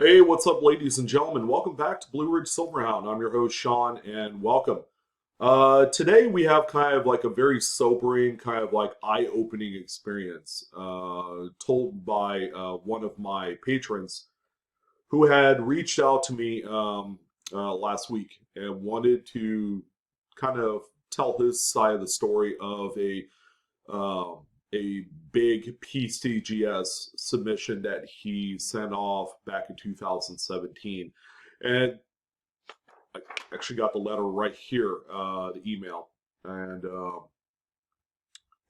Hey, what's up, ladies and gentlemen? Welcome back to Blue Ridge Silverhound. I'm your host, Sean, and welcome. Today we have kind of like a very sobering, kind of like eye-opening experience told by one of my patrons who had reached out to me last week and wanted to kind of tell his side of the story of um, a big PCGS submission that he sent off back in 2017. And I actually got the letter right here, the email. And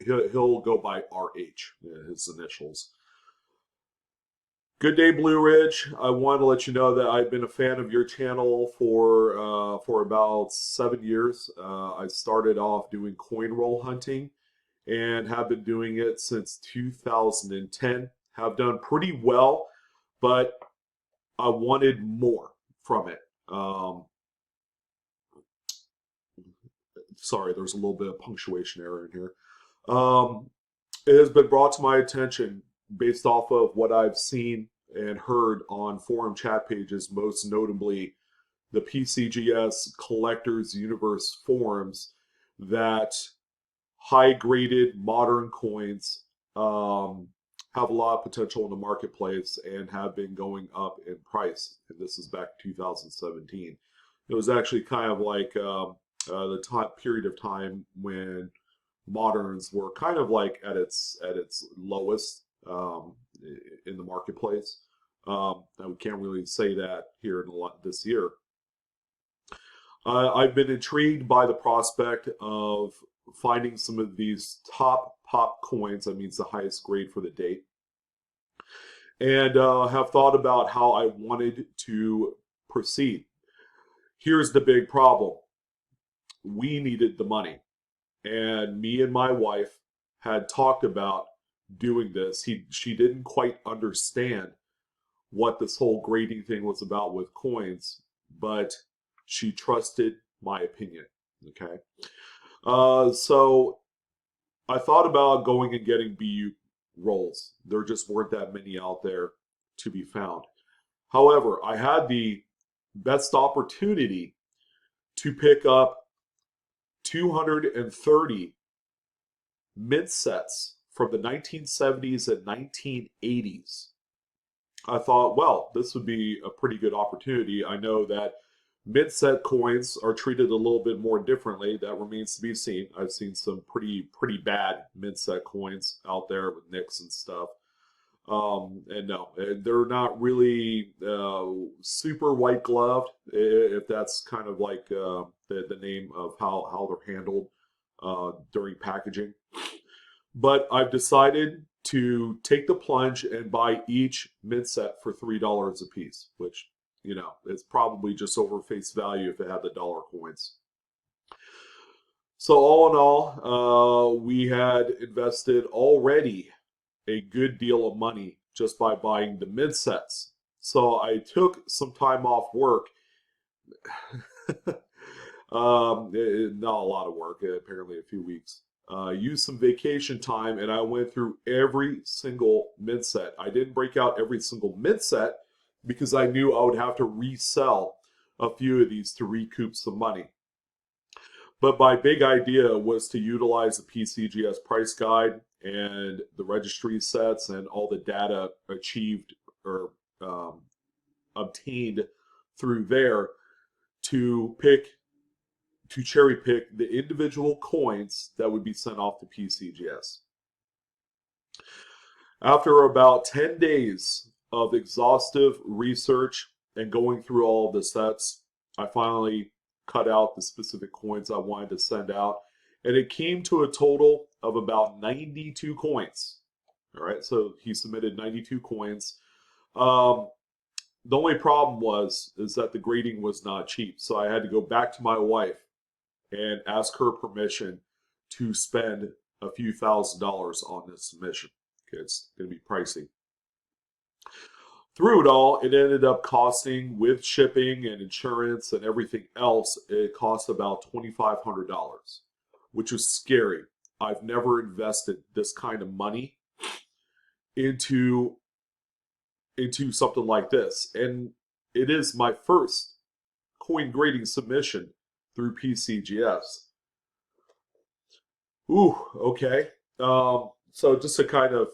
he'll go by RH, his initials. Good day, Blue Ridge. I want to let you know that I've been a fan of your channel for about 7 years. I started off doing coin roll hunting and have been doing it since 2010. Have done pretty well, but I wanted more from it. Sorry, there's a little bit of punctuation error in here. It has been brought to my attention based off of what I've seen and heard on forum chat pages, most notably the PCGS Collectors Universe forums, that high graded modern coins have a lot of potential in the marketplace and have been going up in price. And this is back 2017. It was actually kind of like the time period of time when moderns were kind of like at its lowest in the marketplace. And we can't really say that here in this year. I've been intrigued by the prospect of finding some of these top pop coins. That means the highest grade for the date, and have thought about how I wanted to proceed. Here's the big problem: we needed the money, and me and my wife had talked about doing this. She didn't quite understand what this whole grading thing was about with coins, but she trusted my opinion. Okay. So I thought about going and getting BU rolls. There just weren't that many out there to be found. However, I had the best opportunity to pick up 230 mint sets from the 1970s and 1980s. I thought, well, this would be a pretty good opportunity. I know that mint set coins are treated a little bit more differently. That remains to be seen. I've seen some pretty bad mint set coins out there with nicks and stuff. And no, they're not really super white gloved, if that's kind of like the name of how they're handled during packaging. But I've decided to take the plunge and buy each mint set for $3 a piece, which, it's probably just over face value if it had the dollar coins. So all in all, we had invested already a good deal of money just by buying the mint sets. So I took some time off work. Not a lot of work, apparently a few weeks. Used some vacation time and I went through every single mint set. I didn't break out every single mint set because I knew I would have to resell a few of these to recoup some money. But my big idea was to utilize the PCGS price guide and the registry sets and all the data achieved or obtained through there to cherry pick the individual coins that would be sent off to PCGS. After about 10 days of exhaustive research and going through all of the sets, I finally cut out the specific coins I wanted to send out, and it came to a total of about 92 coins. All right, so he submitted 92 coins. The only problem is that the grading was not cheap, so I had to go back to my wife and ask her permission to spend a few $1,000s on this submission. Okay, it's going to be pricey. Through it all, it ended up costing, with shipping and insurance and everything else, it cost about $2,500, which was scary. I've never invested this kind of money into into something like this. And it is my first coin grading submission through PCGS. Ooh, okay. So just to kind of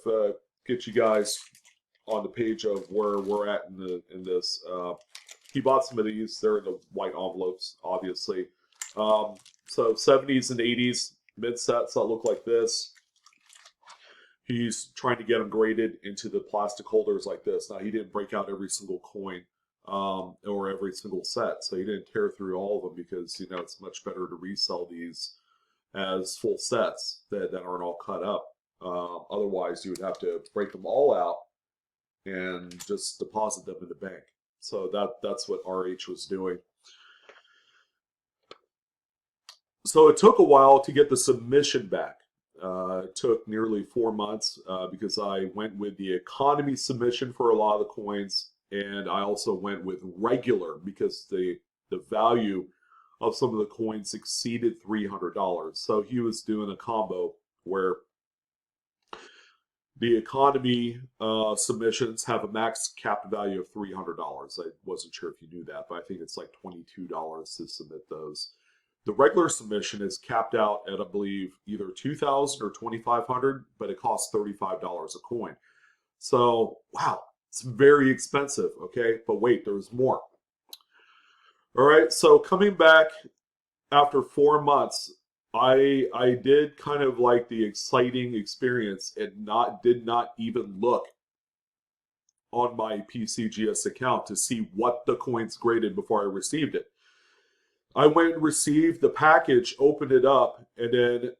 get you guys on the page of where we're at in this, he bought some of these. They're in the white envelopes, obviously. So 70s and 80s mid sets that look like this. He's trying to get them graded into the plastic holders like this. Now, he didn't break out every single coin or every single set, so he didn't tear through all of them because, you know, it's much better to resell these as full sets that aren't all cut up. Otherwise, you would have to break them all out and just deposit them in the bank. So that's what RH was doing. So it took a while to get the submission back. It took nearly 4 months because I went with the economy submission for a lot of the coins, and I also went with regular because the value of some of the coins exceeded $300. So he was doing a combo where the economy submissions have a max capped value of $300. I wasn't sure if you knew that, but I think it's like $22 to submit those. The regular submission is capped out at, I believe, either $2,000 or $2,500, but it costs $35 a coin. So, wow, it's very expensive, okay? But wait, there's more. All right, so coming back after 4 months, I did kind of like the exciting experience and did not even look on my PCGS account to see what the coins graded before I received it. I went and received the package, opened it up, and then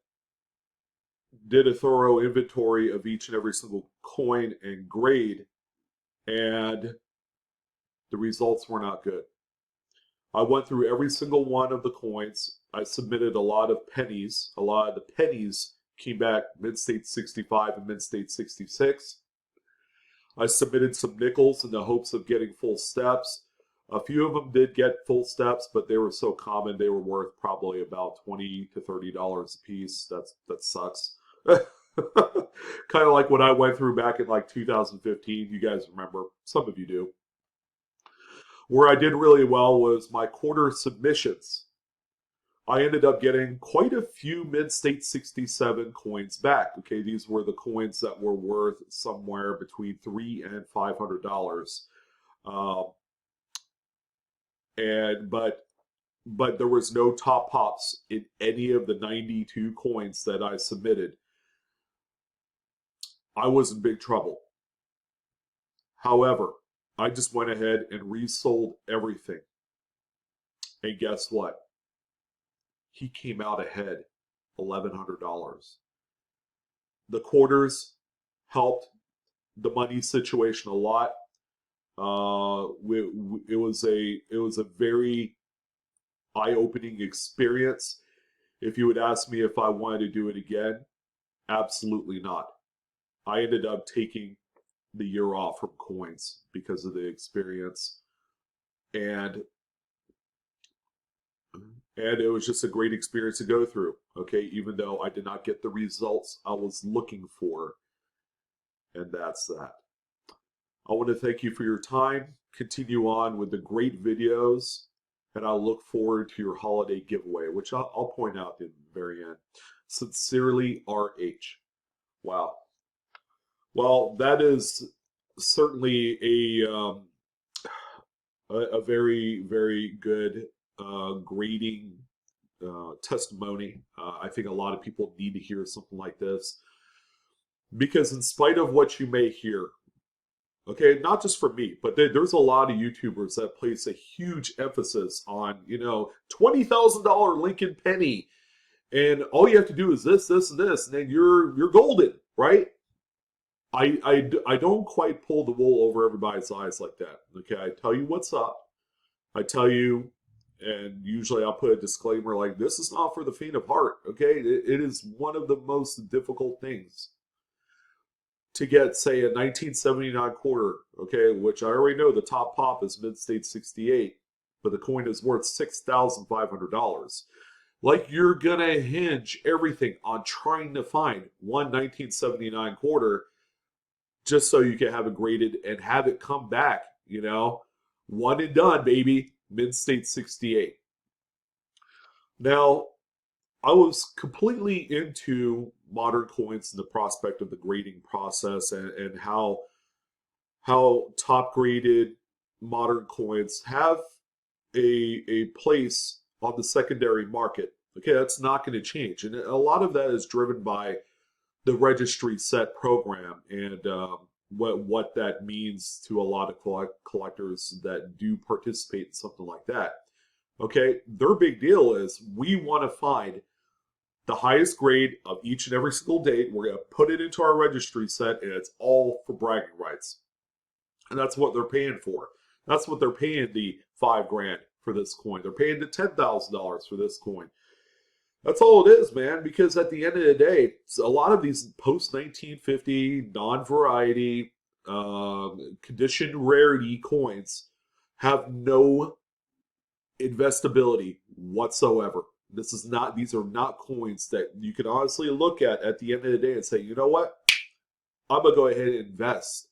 did a thorough inventory of each and every single coin and grade, and the results were not good. I went through every single one of the coins. I submitted a lot of pennies. A lot of the pennies came back mid-state 65 and mid-state 66. I submitted some nickels in the hopes of getting full steps. A few of them did get full steps, but they were so common they were worth probably about $20 to $30 a piece. That sucks. Kind of like what I went through back in like 2015. You guys remember? Some of you do. Where I did really well was my quarter submissions. I ended up getting quite a few mid-state 67 coins back. Okay, these were the coins that were worth somewhere between $300 and $500. But there was no top pops in any of the 92 coins that I submitted. I was in big trouble. However, I just went ahead and resold everything. And guess what? He came out ahead $1,100. The quarters helped the money situation a lot. It was a very eye-opening experience. If you would ask me if I wanted to do it again, absolutely not. I ended up taking the year off from coins because of the experience, and it was just a great experience to go through. Okay, even though I did not get the results I was looking for, and that's that. I want to thank you for your time. Continue on with the great videos, and I look forward to your holiday giveaway, which I'll point out in the very end. Sincerely, RH. Wow. Well, that is certainly a very, very good grading testimony. I think a lot of people need to hear something like this, because in spite of what you may hear, okay, not just from me, but there's a lot of YouTubers that place a huge emphasis on, you know, $20,000 Lincoln penny, and all you have to do is this, this, and this, and then you're golden, right? I don't quite pull the wool over everybody's eyes like that. Okay, I tell you what's up. I tell you, and usually I'll put a disclaimer like, this is not for the faint of heart. Okay, it is one of the most difficult things to get, say, a 1979 quarter, okay, which I already know the top pop is mid-state 68, but the coin is worth $6,500. Like, you're gonna hinge everything on trying to find one 1979 quarter just so you can have it graded and have it come back, one and done, baby. Mid State 68. Now, I was completely into modern coins and the prospect of the grading process, and how top graded modern coins have a place on the secondary market. Okay, that's not going to change. And a lot of that is driven by the registry set program, and what that means to a lot of collectors that do participate in something like that. Okay, their big deal is we want to find the highest grade of each and every single date. We're going to put it into our registry set, and it's all for bragging rights. And that's what they're paying for. That's what they're paying the $5,000 for this coin. They're paying the $10,000 for this coin. That's all it is, man. Because at the end of the day, a lot of these post 1950 non-variety condition rarity coins have no investability whatsoever. These are not coins that you can honestly look at the end of the day and say, you know what? I'm gonna go ahead and invest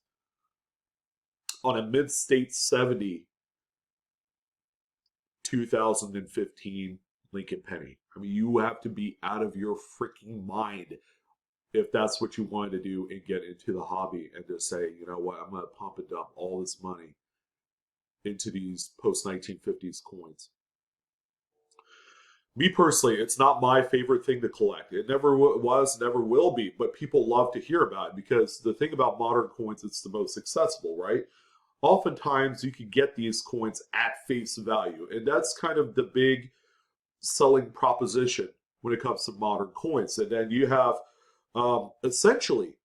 on a mid-state 70 2015 Lincoln Penny. I mean, you have to be out of your freaking mind if that's what you wanted to do and get into the hobby and just say, you know what, I'm going to pump and dump all this money into these post-1950s coins. Me personally, it's not my favorite thing to collect. It never was, never will be, but people love to hear about it because the thing about modern coins, it's the most accessible, right? Oftentimes, you can get these coins at face value, and that's kind of the big selling proposition when it comes to modern coins. And then you have essentially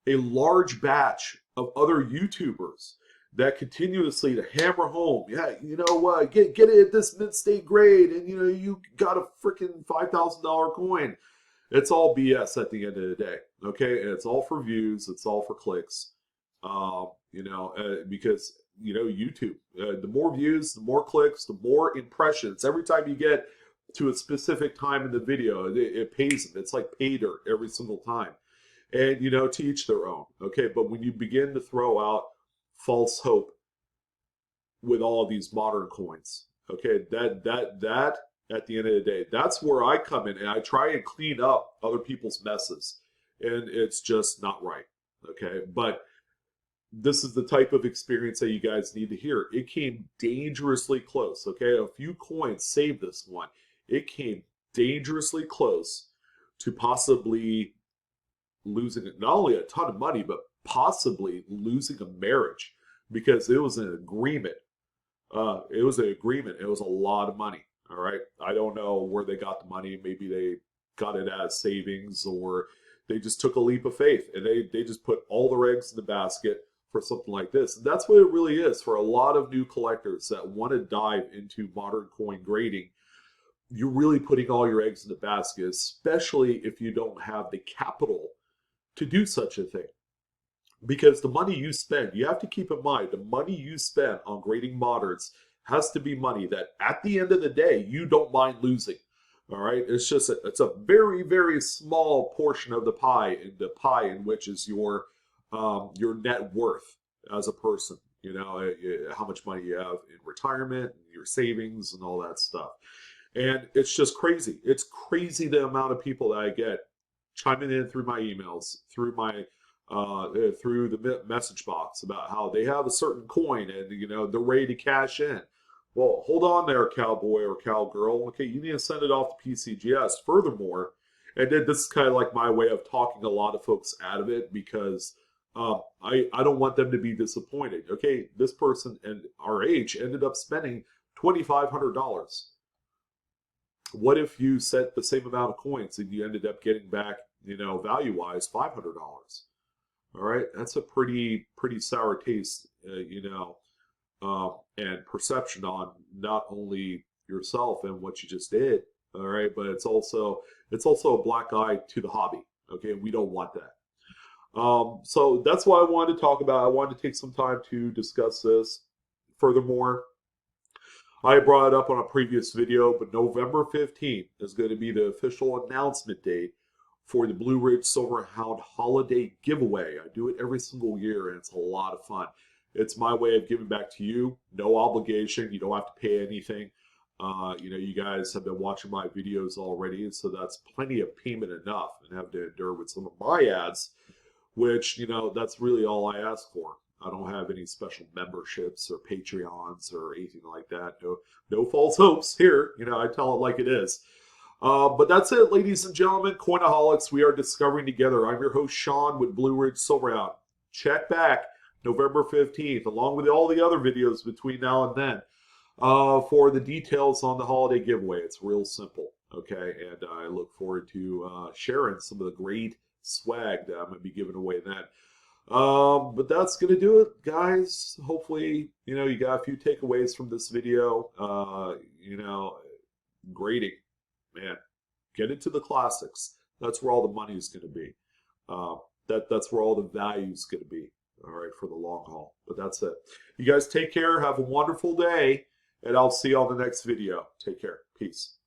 a large batch of other YouTubers that continuously to hammer home, yeah, you know what, get it at this mid-state grade, and you got a freaking $5,000 coin. It's all BS at the end of the day, okay? And it's all for views, it's all for clicks, because YouTube, the more views, the more clicks, the more impressions. Every time you get to a specific time in the video, it pays them. It's like pay dirt every single time. And, to each their own. Okay, but when you begin to throw out false hope with all of these modern coins, okay, that at the end of the day, that's where I come in and I try and clean up other people's messes. And it's just not right. Okay, but this is the type of experience that you guys need to hear. It came dangerously close. Okay, a few coins saved this one. It came dangerously close to possibly losing not only a ton of money, but possibly losing a marriage because it was an agreement. It was an agreement. It was a lot of money. All right. I don't know where they got the money. Maybe they got it as savings, or they just took a leap of faith and they just put all their eggs in the basket for something like this. And that's what it really is for a lot of new collectors that want to dive into modern coin grading. You're really putting all your eggs in the basket, especially if you don't have the capital to do such a thing. Because the money you spend, you have to keep in mind, the money you spend on grading moderns has to be money that at the end of the day, you don't mind losing. All right. It's just, it's a very, very small portion of the pie in which is your net worth as a person, how much money you have in retirement, your savings and all that stuff. And it's just crazy. It's crazy the amount of people that I get chiming in through my emails, through the message box about how they have a certain coin and they're ready to cash in. Well, hold on there, cowboy or cowgirl. Okay, you need to send it off to PCGS. Furthermore, and then this is kind of like my way of talking a lot of folks out of it because I don't want them to be disappointed. Okay, this person and RH ended up spending $2,500. What if you sent the same amount of coins and you ended up getting back, value-wise, $500? All right, that's a pretty sour taste, and perception on not only yourself and what you just did. All right, but it's also a black eye to the hobby. Okay, we don't want that. So that's why I wanted to talk about. I wanted to take some time to discuss this. Furthermore, I brought it up on a previous video, but November 15th is going to be the official announcement date for the Blue Ridge Silverhound holiday giveaway. I do it every single year, and it's a lot of fun. It's my way of giving back to you. No obligation. You don't have to pay anything. You guys have been watching my videos already, so that's plenty of payment enough, and have to endure with some of my ads, which, that's really all I ask for. I don't have any special memberships or Patreons or anything like that. No false hopes here. I tell it like it is. But that's it, ladies and gentlemen. Coinaholics, we are discovering together. I'm your host, Sean, with Blue Ridge Silverhound. Check back November 15th, along with all the other videos between now and then, for the details on the holiday giveaway. It's real simple, okay? And I look forward to sharing some of the great swag that I'm going to be giving away then. But that's going to do it, guys. Hopefully, you got a few takeaways from this video. Grading. Man, get into the classics. That's where all the money is going to be. That's where all the value is going to be. All right, for the long haul. But that's it. You guys take care. Have a wonderful day, and I'll see you on the next video. Take care. Peace.